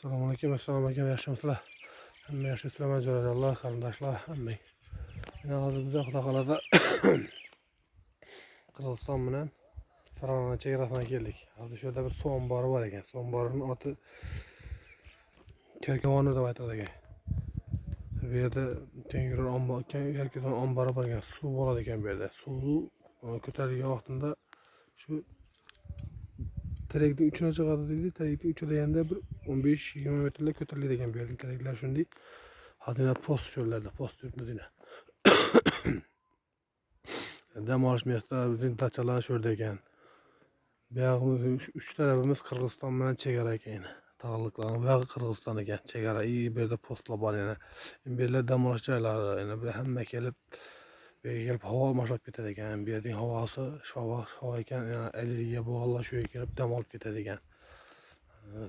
Selamünaleyküm, assalamu alaikum, yaşamsılar. Hem yaşlı süleyman Allah kardeşler, hem yine hazırlıkta kutakalada Kırgızistan bilen Farg'ona chegarasına geldik. Hozir şurada bir su ombori var ekan. Su omborining oti Kerkovoni deb aytiladi ekan. Bu yerda Tengri ombori, Kerkovon ombori bor ekan. Suv bo'ladi ekan bu yerda. Suv ko'tarilgan vaqtida shu terekning uchuna chiqadi deydi. Terekning uchi deganda bir 15-20 metrlik ko'tariladi ekan bu yerda. Tereklar shunday. Hadina post cho'llarda, post yurtmizina. Dam olish maqsadida bizning dachalar sho'rda ekan. Buyog'imiz uch tarafimiz Qirg'iziston bilan chegara ekan. Tog'liqlar buyog'i Qirg'iziston ekan. Chegara bu yerda postlar bor yana. Bu yerlar dam olish joylari. Yana bir hamma kelib bu yerga kelib havo almashib ketadi ekan. Bu yerning havosi havo ekan. Yana allergiya bo'lganlar shu yerga kelib dam olib ketadi ekan.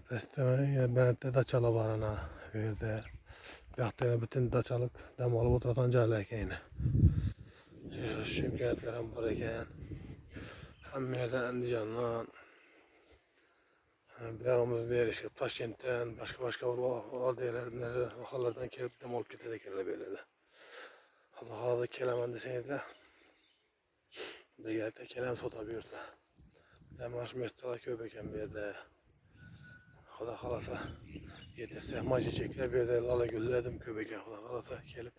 Pastda yana dachalar bor ana bu yerda. Bu yoqda yana butun dachalik dam olib o'tiradigan joylar ekan. Yashash imkoniyatlari ham bor ekan. Hamma yerdan Andijondan, buyog'imizga erishib Toshkentdan, boshqa vodiylardan, mahallalardan kelib dam olib ketadi ekanlar bu yerlarda. Hozir kelaman desangizlar, birgalikda kelamiz foto buyursa. Dam olish maqsadlari ko'p ekan bu yerda. Xudo xolasa yetirsa majiceklar bu yerda lola gullar ham ko'p ekan. Xudo xolasa kelib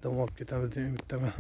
dam olib ketamiz deb umiddaman.